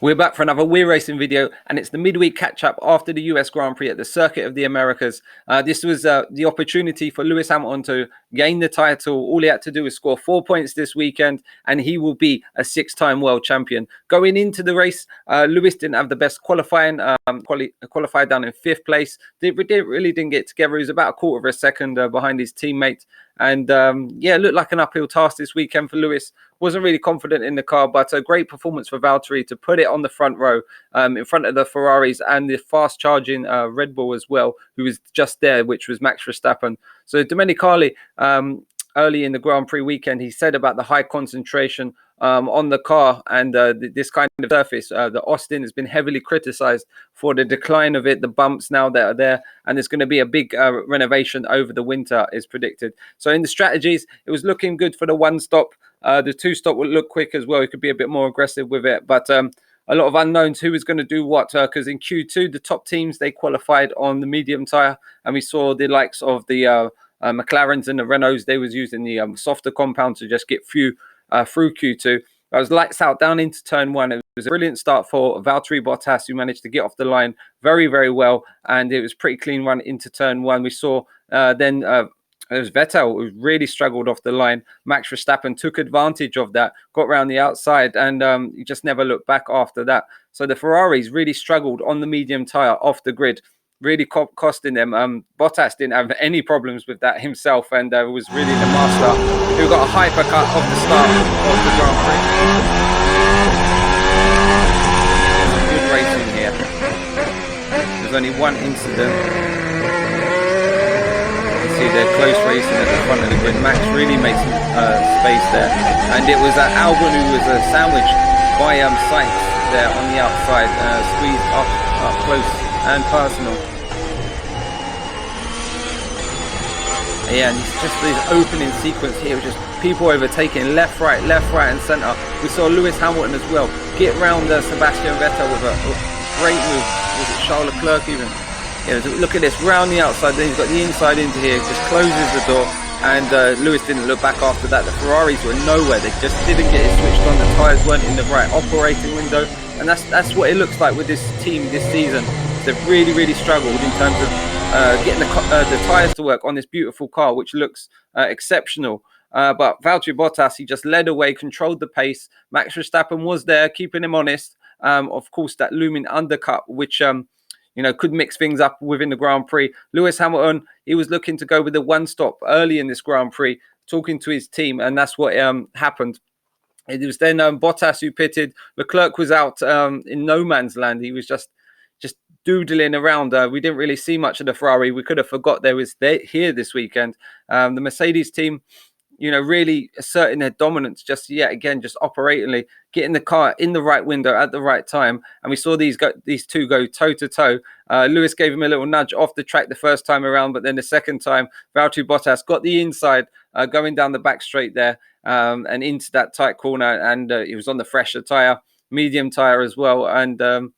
We're back for another We're Racing video, and it's the midweek catch-up after the US Grand Prix at the Circuit of the Americas. This was the opportunity for Lewis Hamilton to gain the title. All he had to do was score 4 points this weekend, and he will be a six-time world champion. Going into the race, Lewis didn't have the best qualifying, qualified down in 5th place. Really didn't get together. He was about a quarter of a second behind his teammate. And yeah, it looked like an uphill task this weekend for Lewis. Wasn't really confident in the car, but a great performance for Valtteri to put it on the front row in front of the Ferraris and the fast-charging Red Bull as well, who was just there, which was Max Verstappen. So Domenicali, early in the Grand Prix weekend, he said about the high concentration on the car and this kind of surface. The Austin has been heavily criticized for the decline of it, the bumps now that are there, and there's going to be a big renovation over the winter is predicted. So in the strategies, it was looking good for the one stop. The two stop would look quick as well. He could be a bit more aggressive with it, but a lot of unknowns who was going to do what, because in Q2 the top teams, they qualified on the medium tire, and we saw the likes of the McLarens and the Renaults. They was using the softer compound to just get through Q2. I was lights out down into turn one. It was a brilliant start for Valtteri Bottas, who managed to get off the line very, very well, and it was pretty clean run into turn one. We saw then it was Vettel who really struggled off the line. Max Verstappen took advantage of that, got around the outside, and he just never looked back after that. So the Ferraris really struggled on the medium tyre off the grid, really costing them. Bottas didn't have any problems with that himself, and was really the master who got a hypercut off the start of the Grand Prix. Good racing here. There's only one incident. They're close racing at the front of the grid. Max really made some space there, and it was Albon who was sandwiched by Sainz there on the outside, squeezed up close and personal. Yeah, and it's just this opening sequence here, just people overtaking left, right, and centre. We saw Lewis Hamilton as well get round Sebastian Vettel with a great move. Was it Charles Leclerc even? Yeah, look at this, round the outside, then he's got the inside into here, just closes the door, and Lewis didn't look back after that. The Ferraris were nowhere, they just didn't get it switched on, the tyres weren't in the right operating window, and that's what it looks like with this team this season. They've really, really struggled in terms of getting the tyres to work on this beautiful car, which looks exceptional. But Valtteri Bottas, he just led away, controlled the pace. Max Verstappen was there, keeping him honest. Of course, that looming undercut, which could mix things up within the Grand Prix. Lewis Hamilton, he was looking to go with the one stop early in this Grand Prix, talking to his team, and that's what happened. It was then Bottas who pitted. Leclerc was out in no man's land. He was just doodling around. We didn't really see much of the Ferrari. We could have forgot they was here this weekend. The Mercedes team, really asserting their dominance just yet again, just operationally, getting the car in the right window at the right time. And we saw these two go toe to toe. Lewis gave him a little nudge off the track the first time around, but then the second time, Valtteri Bottas got the inside, going down the back straight there and into that tight corner. And he was on the fresher tyre, medium tyre as well. And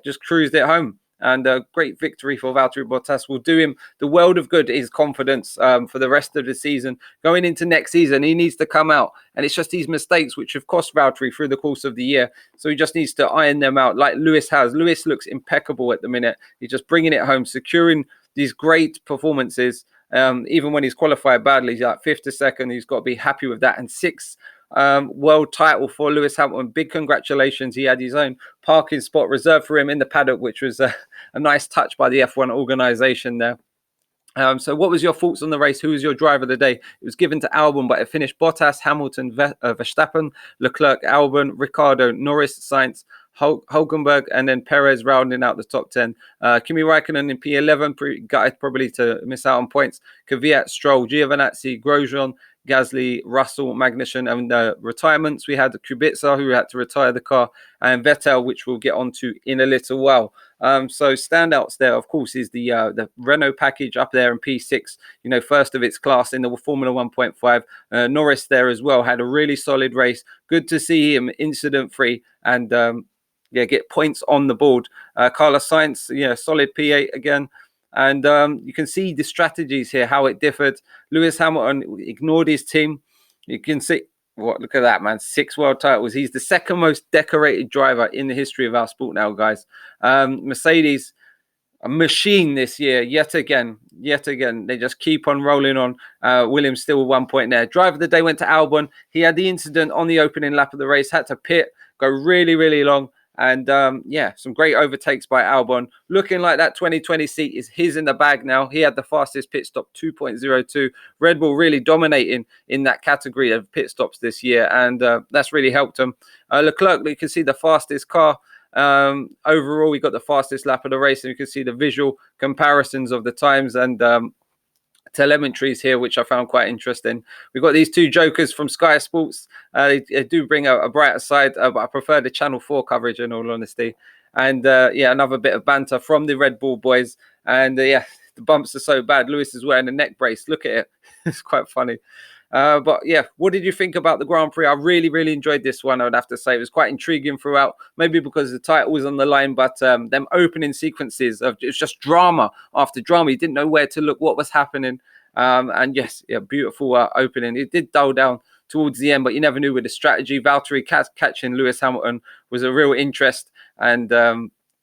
just cruised it home. And a great victory for Valtteri Bottas will do him the world of good, his confidence for the rest of the season. Going into next season, he needs to come out. And it's just these mistakes which have cost Valtteri through the course of the year. So he just needs to iron them out like Lewis has. Lewis looks impeccable at the minute. He's just bringing it home, securing these great performances. Even when he's qualified badly, he's like 5th to 2nd. He's got to be happy with that. And 6th world title for Lewis Hamilton. Big congratulations. He had his own parking spot reserved for him in the paddock, which was a nice touch by the F1 organization there. So what was your thoughts on the race? Who was your driver of the day? It was given to Albon, but it finished Bottas, Hamilton, Verstappen, Leclerc, Albon, Ricciardo, Norris, Sainz, Hulkenberg, and then Perez rounding out the top 10. Kimi Raikkonen in P11, gutted probably to miss out on points. Kvyat, Stroll, Giovinazzi, Grosjean, Gasly, Russell, Magnussen, and retirements. We had Kubica, who had to retire the car, and Vettel, which we'll get onto in a little while. So standouts there, of course, is the Renault package up there in P6, first of its class in the Formula 1.5. Norris there as well, had a really solid race. Good to see him incident-free and get points on the board. Carlos Sainz, solid P8 again. And you can see the strategies here, how it differed. Lewis Hamilton ignored his team. You can see Look at that, man. 6 world titles. He's the second most decorated driver in the history of our sport now, guys. Mercedes, a machine this year, yet again. They just keep on rolling on. Williams still with 1 point there. Driver of the day went to Albon. He had the incident on the opening lap of the race, had to pit, go really, really long. And some great overtakes by Albon. Looking like that 2020 seat is his in the bag now. He had the fastest pit stop, 2.02. Red Bull really dominating in that category of pit stops this year, and that's really helped him. Leclerc, you can see the fastest car. Overall, we got the fastest lap of the race, and you can see the visual comparisons of the times and telemetries here, which I found quite interesting. We've got these two jokers from Sky Sports. They do bring a brighter side, but I prefer the Channel 4 coverage in all honesty. And another bit of banter from the Red Bull boys. And the bumps are so bad. Lewis is wearing a neck brace. Look at it. It's quite funny. What did you think about the Grand Prix? I really, really enjoyed this one, I would have to say. It was quite intriguing throughout, maybe because the title was on the line, but them opening sequences of it's just drama after drama. You didn't know where to look, what was happening. Beautiful opening. It did dull down towards the end, but you never knew with the strategy. Valtteri catching Lewis Hamilton was a real interest. And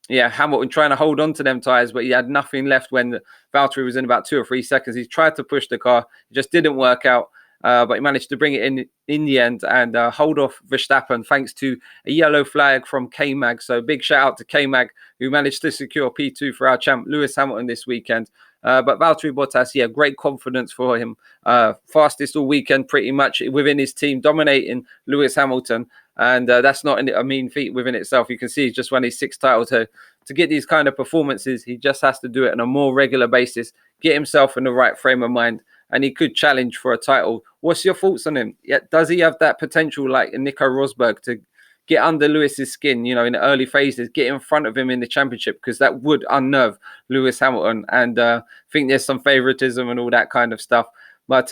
Hamilton trying to hold on to them tyres, but he had nothing left when Valtteri was in about 2 or 3 seconds. He tried to push the car. It just didn't work out. But he managed to bring it in the end and hold off Verstappen thanks to a yellow flag from K-Mag. So big shout out to K-Mag, who managed to secure P2 for our champ Lewis Hamilton this weekend. But Valtteri Bottas, great confidence for him. Fastest all weekend pretty much within his team, dominating Lewis Hamilton. And that's not a mean feat within itself. You can see he's just won his 6th title. To get these kind of performances, he just has to do it on a more regular basis, get himself in the right frame of mind, and he could challenge for a title. What's your thoughts on him? Does he have that potential like Nico Rosberg to get under Lewis's skin, in the early phases, get in front of him in the championship? Because that would unnerve Lewis Hamilton. And I think there's some favoritism and all that kind of stuff. But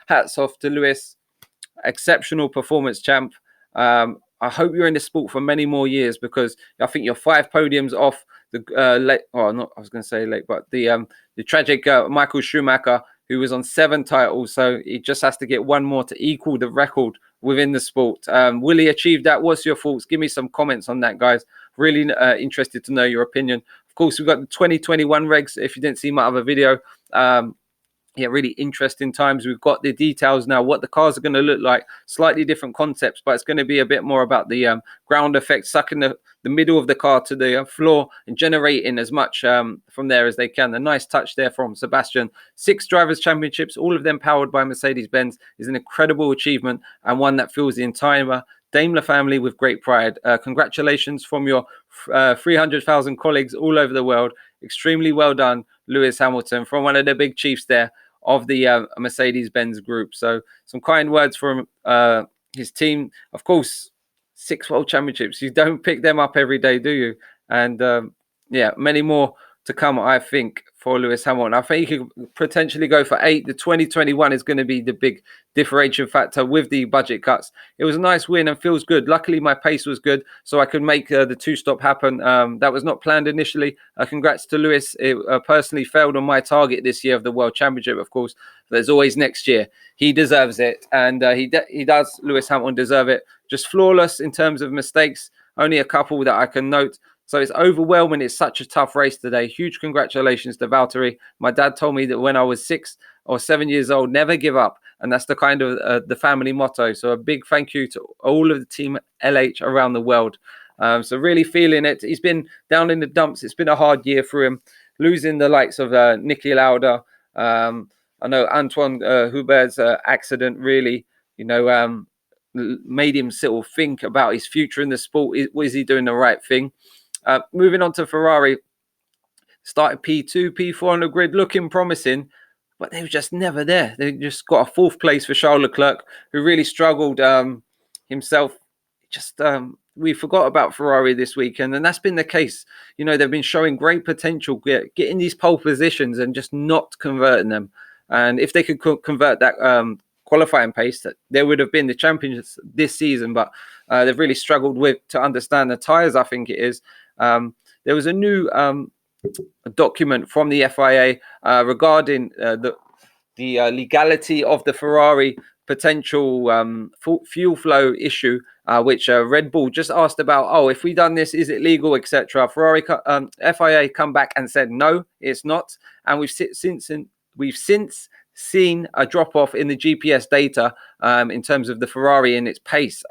hats off to Lewis. Exceptional performance, champ. I hope you're in the sport for many more years, because I think you're 5 podiums off the tragic Michael Schumacher, who was on 7 titles. So he just has to get 1 more to equal the record within the sport. Will he achieve that? What's your thoughts? Give me some comments on that, guys. Really interested to know your opinion. Of course, we've got the 2021 regs. If you didn't see my other video, really interesting times. We've got the details now, what the cars are going to look like, slightly different concepts, but it's going to be a bit more about the ground effect, sucking the middle of the car to the floor and generating as much from there as they can. A nice touch there from Sebastian. 6 drivers' championships, all of them powered by Mercedes-Benz, is an incredible achievement, and one that fills the entire Daimler family with great pride. Congratulations from your 300,000 colleagues all over the world. Extremely well done, Lewis Hamilton, from one of the big chiefs there of the Mercedes-Benz group. So some kind words from his team. Of course, 6 world championships. You don't pick them up every day, do you? And many more to come, I think, for Lewis Hamilton. I think he could potentially go for 8. The 2021 is going to be the big differentiation factor with the budget cuts. It was a nice win and feels good. Luckily, my pace was good, so I could make the 2-stop happen. That was not planned initially. Congrats to Lewis. It personally failed on my target this year of the World Championship, of course. There's always next year. He deserves it, and he does. Lewis Hamilton deserve it. Just flawless in terms of mistakes. Only a couple that I can note. So it's overwhelming. It's such a tough race today. Huge congratulations to Valtteri. My dad told me that when I was 6 or 7 years old, never give up. And that's the kind of the family motto. So a big thank you to all of the team LH around the world. So really feeling it. He's been down in the dumps. It's been a hard year for him. Losing the likes of Niki Lauda. I know Antoine Hubert's accident really, made him sort of think about his future in the sport. Was he doing the right thing? Moving on to Ferrari, started P2, P4 on the grid, looking promising, but they were just never there. They just got a 4th place for Charles Leclerc, who really struggled himself. We forgot about Ferrari this weekend, and that's been the case. They've been showing great potential, getting these pole positions and just not converting them. And if they could convert that qualifying pace, that there would have been the champions this season, but they've really struggled to understand the tyres, I think it is. There was a new document from the FIA regarding the legality of the Ferrari potential fuel flow issue, which Red Bull just asked about. Oh, if we done this, is it legal, etc. FIA come back and said no, it's not, and we've since seen a drop off in the GPS data in terms of the Ferrari and its pace,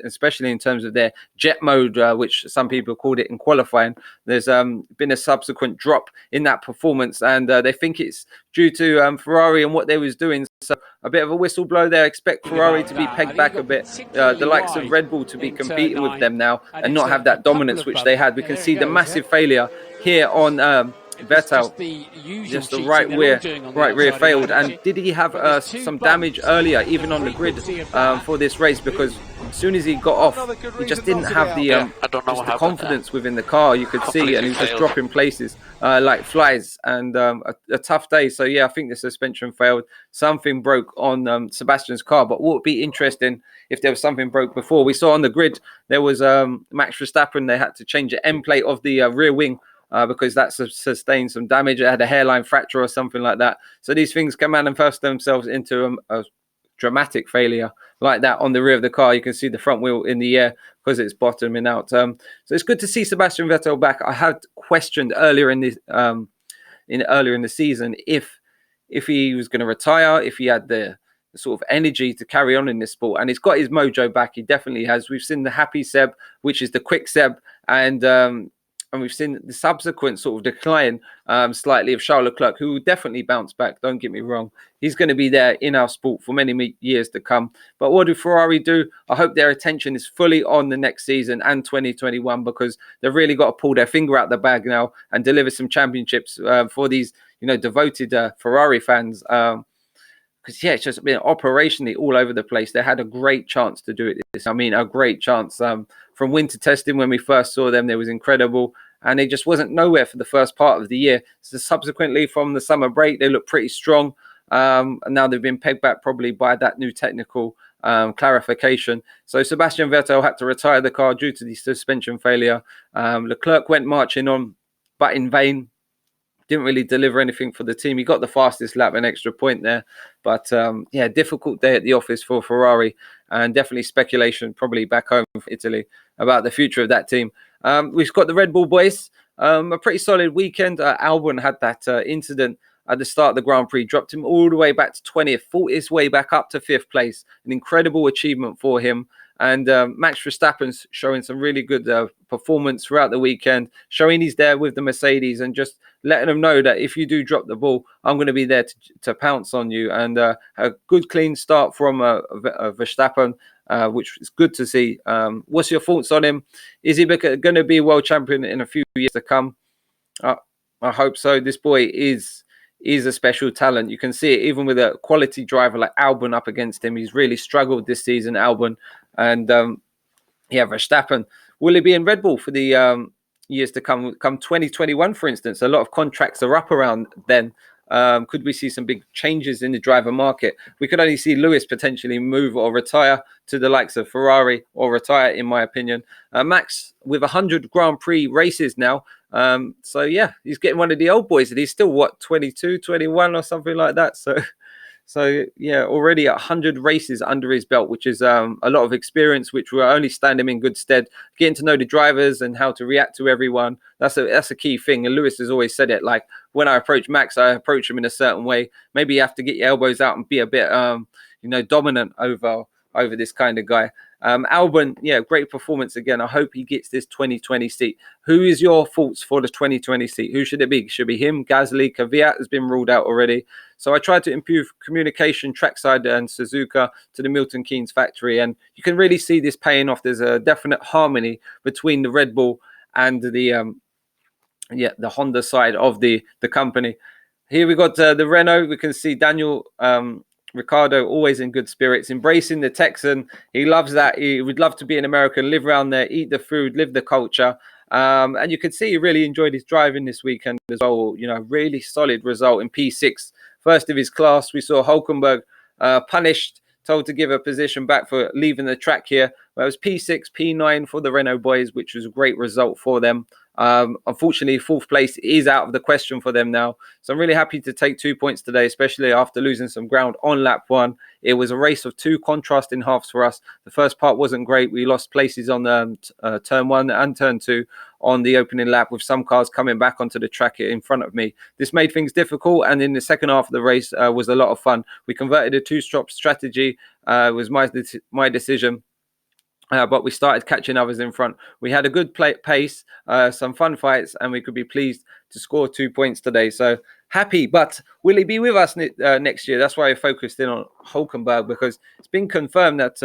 especially in terms of their jet mode, which some people called it in qualifying. There's been a subsequent drop in that performance, and they think it's due to Ferrari and what they was doing. So a bit of a whistleblower there. Expect Ferrari to be pegged back a bit, the likes of Red Bull to be competing with them now and not have that dominance which they had. We can see the massive failure here on Vettel, just the right rear failed. And did he have some damage earlier, even on the grid for this race? Because as soon as he got off, he just didn't have the confidence within the car. You could see, and he was just dropping places like flies. And a tough day. So yeah, I think the suspension failed. Something broke on Sebastian's car. But what would be interesting if there was something broke before? We saw on the grid there was Max Verstappen. They had to change the end plate of the rear wing. Because that sustained some damage. It had a hairline fracture or something like that. So these things can manifest themselves into a dramatic failure like that on the rear of the car. You can see the front wheel in the air because it's bottoming out. So it's good to see Sebastian Vettel back. I had questioned earlier in the season if he was going to retire, if he had the sort of energy to carry on in this sport, and he's got his mojo back. He definitely has. We've seen the happy Seb, which is the quick Seb, and we've seen the subsequent sort of decline slightly of Charles Leclerc, who will definitely bounce back. Don't get me wrong. He's going to be there in our sport for many years to come. But what do Ferrari do? I hope their attention is fully on the next season and 2021, because they've really got to pull their finger out the bag now and deliver some championships for these, devoted Ferrari fans. Because, yeah, it's just been operationally all over the place. They had a great chance to do it. A great chance. From winter testing when we first saw them, they was incredible. And they just wasn't nowhere for the first part of the year. So subsequently, from the summer break, they looked pretty strong. And now they've been pegged back probably by that new technical clarification. So Sebastian Vettel had to retire the car due to the suspension failure. Leclerc went marching on, but in vain. Didn't really deliver anything for the team. He got the fastest lap, an extra point there. But difficult day at the office for Ferrari, and definitely speculation probably back home for Italy about the future of that team. We've got the Red Bull boys. A pretty solid weekend. Albon had that incident at the start of the Grand Prix, dropped him all the way back to 20th, fought his way back up to 5th place. An incredible achievement for him. And Max Verstappen's showing some really good performance throughout the weekend, showing he's there with the Mercedes and just letting them know that if you do drop the ball, I'm going to be there to pounce on you. And a good, clean start from Verstappen, which is good to see. What's your thoughts on him? Is he going to be a world champion in a few years to come? I hope so. This boy is a special talent. You can see it even with a quality driver like Albon up against him. He's really struggled this season, Albon. And Verstappen. Will he be in Red Bull for the years to come 2021, for instance? A lot of contracts are up around then. Could we see some big changes in the driver market? We could only see Lewis potentially move or retire to the likes of Ferrari, or retire, in my opinion. Max with 100 Grand Prix races now. So yeah, he's getting one of the old boys, and he's still 22, 21 or something like that. So yeah, already 100 races under his belt, which is a lot of experience, which will only stand him in good stead. Getting to know the drivers and how to react to everyone, that's a key thing. And Lewis has always said it, like, when I approach Max, I approach him in a certain way. Maybe you have to get your elbows out and be a bit dominant over this kind of guy. Albon, yeah, great performance again. I hope he gets this 2020 seat. Who is your thoughts for the 2020 seat? Who should it be? Should it be him? Gasly? Kvyat has been ruled out already. So I tried to improve communication trackside and Suzuka to the Milton Keynes factory, and you can really see this paying off. There's a definite harmony between the Red Bull and the Honda side of the company. Here we got the Renault. We can see Daniel Ricciardo always in good spirits, embracing the Texan. He loves that. He would love to be an American, live around there, eat the food, live the culture. And you can see he really enjoyed his driving this weekend as well. Really solid result in P6, first of his class. We saw Hulkenberg punished, told to give a position back for leaving the track here. Well, it was P6, P9 for the Renault boys, which was a great result for them. Unfortunately, fourth place is out of the question for them now. So I'm really happy to take 2 points today, especially after losing some ground on lap one. It was a race of two contrasting halves for us. The first part wasn't great. We lost places on turn one and turn two on the opening lap, with some cars coming back onto the track in front of me. This made things difficult, and in the second half of the race was a lot of fun. We converted a two-stop strategy. It was my decision. But we started catching others in front. We had a good pace, some fun fights, and we could be pleased to score 2 points today. So happy. But will he be with us next year? That's why I focused in on Hulkenberg, because it's been confirmed that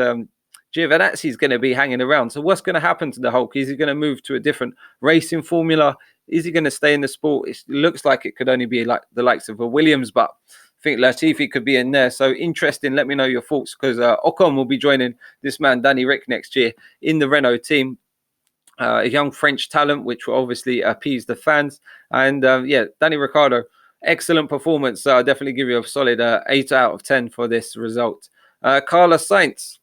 Giovinazzi is going to be hanging around. So what's going to happen to the Hulk? Is he going to move to a different racing formula? Is he going to stay in the sport? It looks like it could only be like the likes of a Williams, but I think Latifi could be in there. So interesting. Let me know your thoughts, because Ocon will be joining this man, Danny Ric, next year in the Renault team. A young French talent, which will obviously appease the fans. And Danny Ricciardo, excellent performance. So I'll definitely give you a solid 8 out of 10 for this result. Carlos Sainz.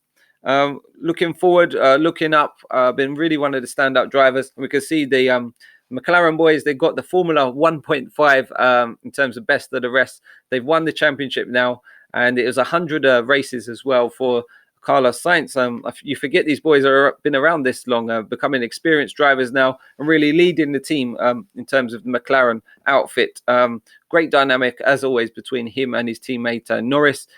Looking forward, looking up, been really one of the standout drivers. We can see the McLaren boys, they got the Formula 1.5 in terms of best of the rest. They've won the championship now, and it was 100 races as well for Carlos Sainz. You forget these boys are been around this long, becoming experienced drivers now, and really leading the team in terms of the McLaren outfit. Great dynamic, as always, between him and his teammate Norris.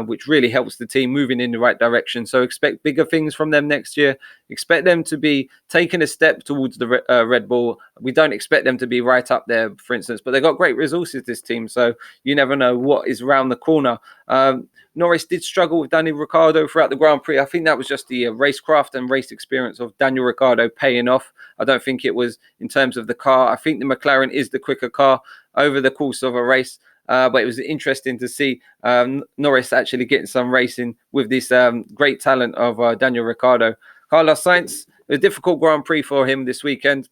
Which really helps the team moving in the right direction. So expect bigger things from them next year. Expect them to be taking a step towards the Red Bull. We don't expect them to be right up there, for instance, but they've got great resources, this team. So you never know what is around the corner. Norris did struggle with Daniel Ricciardo throughout the Grand Prix. I think that was just the racecraft and race experience of Daniel Ricciardo paying off. I don't think it was in terms of the car. I think the McLaren is the quicker car over the course of a race. But it was interesting to see Norris actually getting some racing with this great talent of Daniel Ricciardo. Carlos Sainz, a difficult Grand Prix for him this weekend,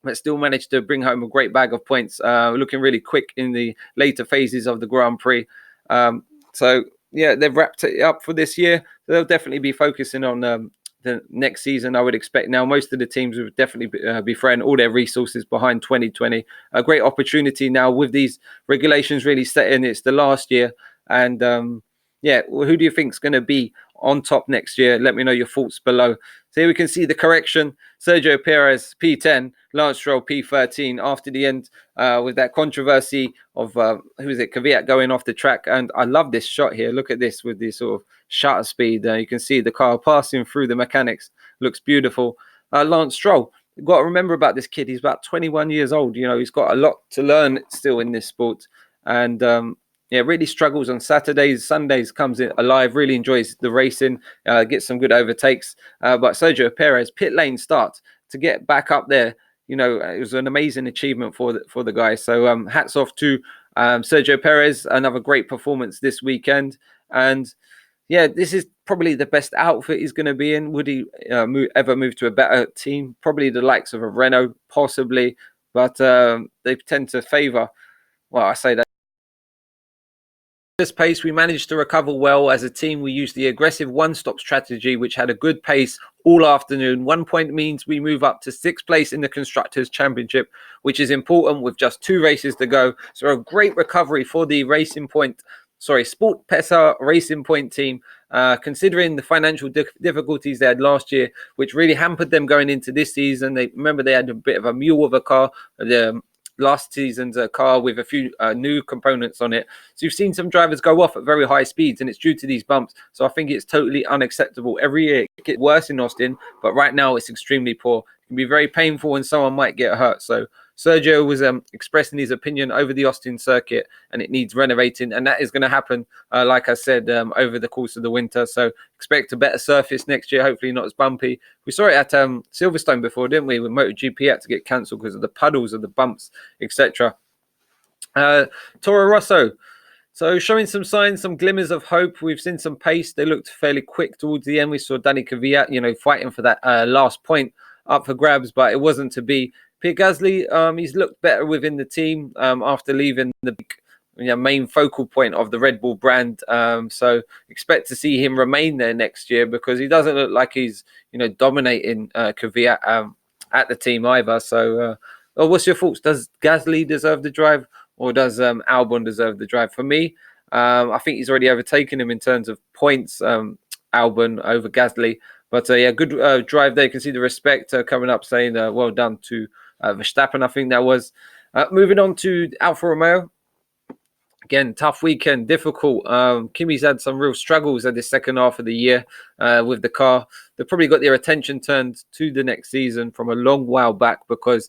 but still managed to bring home a great bag of points, looking really quick in the later phases of the Grand Prix. They've wrapped it up for this year. They'll definitely be focusing on the next season, I would expect. Now, most of the teams would definitely be throwing all their resources behind 2020. A great opportunity now with these regulations really set in. It's the last year. And who do you think is going to be on top next year? Let me know your thoughts below. So here we can see the correction. Sergio Perez, P10, Lance Stroll, P13, after the end with that controversy of, Kvyat going off the track. And I love this shot here. Look at this with this sort of shutter speed. You can see the car passing through the mechanics. Looks beautiful. Lance Stroll, you've got to remember about this kid. He's about 21 years old. You know, he's got a lot to learn still in this sport. And really struggles on Saturdays. Sundays comes in alive, really enjoys the racing, gets some good overtakes. But Sergio Perez, pit lane start to get back up there. You know, it was an amazing achievement for the guy. So hats off to Sergio Perez. Another great performance this weekend. And this is probably the best outfit he's going to be in. Would he ever move to a better team? Probably the likes of a Renault, possibly. But they tend to favour, well, I say that. This pace, we managed to recover well as a team. We used the aggressive one-stop strategy, which had a good pace all afternoon. 1 point means we move up to 6th place in the Constructors' Championship, which is important with just 2 races to go. So a great recovery for the Sport Pesa Racing Point team, considering the financial difficulties they had last year, which really hampered them going into this season. They had a bit of a mule of a car. Last season's car with a few new components on it. So you've seen some drivers go off at very high speeds, and it's due to these bumps. So I think it's totally unacceptable. Every year it gets worse in Austin, but right now it's extremely poor. It can be very painful when someone might get hurt. So Sergio was expressing his opinion over the Austin circuit, and it needs renovating, and that is going to happen, like I said, over the course of the winter. So expect a better surface next year, hopefully not as bumpy. We saw it at Silverstone before, didn't we, with MotoGP had to get cancelled because of the puddles, of the bumps, etc. Toro Rosso, so showing some signs, some glimmers of hope. We've seen some pace. They looked fairly quick towards the end. We saw Danny Kvyat, fighting for that last point up for grabs, but it wasn't to be. Pierre Gasly, he's looked better within the team after leaving the main focal point of the Red Bull brand. So expect to see him remain there next year, because he doesn't look like he's dominating Kvyat at the team either. So what's your thoughts? Does Gasly deserve the drive, or does Albon deserve the drive? For me, I think he's already overtaken him in terms of points, Albon over Gasly. But yeah, good drive there. You can see the respect coming up, saying well done to Verstappen, I think that was. Moving on to Alfa Romeo. Again, tough weekend, difficult. Kimi's had some real struggles at the second half of the year with the car. They've probably got their attention turned to the next season from a long while back, because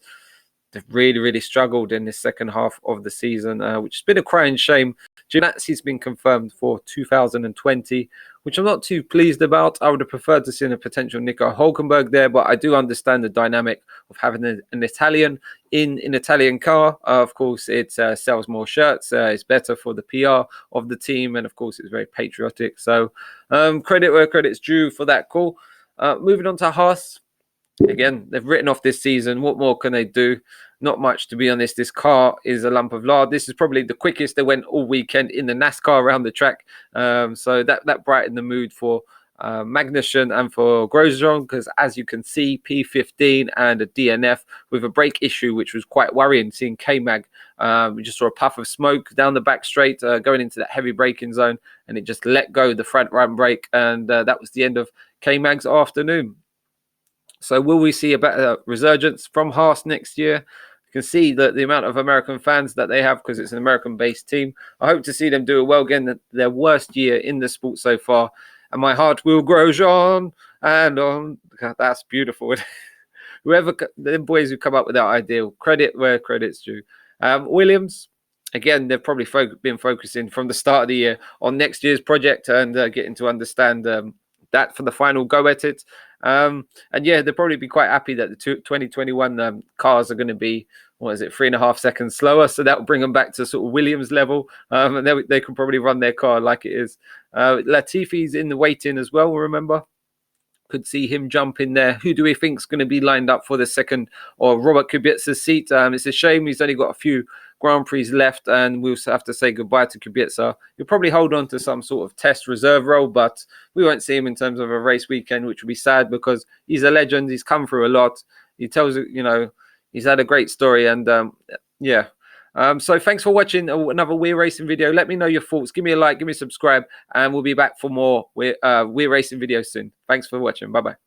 they've really, really struggled in this second half of the season, which has been a crying shame. Giovinazzi's been confirmed for 2020, which I'm not too pleased about. I would have preferred to see a potential Nico Hülkenberg there, but I do understand the dynamic of having an Italian in an Italian car. Of course, it sells more shirts. It's better for the PR of the team, and of course, it's very patriotic. So credit where credit's due for that call. Moving on to Haas. Again, they've written off this season. What more can they do? Not much, to be honest. This car is a lump of lard. This is probably the quickest they went all weekend in the NASCAR around the track. So that brightened the mood for Magnussen and for Grosjean, because as you can see, P15 and a DNF with a brake issue, which was quite worrying. Seeing K-Mag, we just saw a puff of smoke down the back straight going into that heavy braking zone, and it just let go the front right brake, and that was the end of K-Mag's afternoon. So will we see a better resurgence from Haas next year? You can see that the amount of American fans that they have, because it's an American-based team. I hope to see them do it well again. Their worst year in the sport so far. And my heart will grow on and on. God, that's beautiful. Whoever, the boys who come up with that idea, credit where credit's due. Williams, again, they've probably been focusing from the start of the year on next year's project and getting to understand that for the final go at it. And yeah, they'll probably be quite happy that the 2021 cars are going to be, 3.5 seconds slower. So that will bring them back to sort of Williams level. And they can probably run their car like it is. Latifi's in the waiting as well, remember. Could see him jump in there. Who do we think is going to be lined up for the second, or Robert Kubica's seat? It's a shame he's only got a few Grand Prix left, and we'll have to say goodbye to Kubica. He'll probably hold on to some sort of test reserve role, but we won't see him in terms of a race weekend, which will be sad, because he's a legend. He's come through a lot. He tells, he's had a great story, and yeah. So thanks for watching another We're Racing video. Let me know your thoughts. Give me a like, give me a subscribe, and we'll be back for more We're Racing videos soon. Thanks for watching. Bye-bye.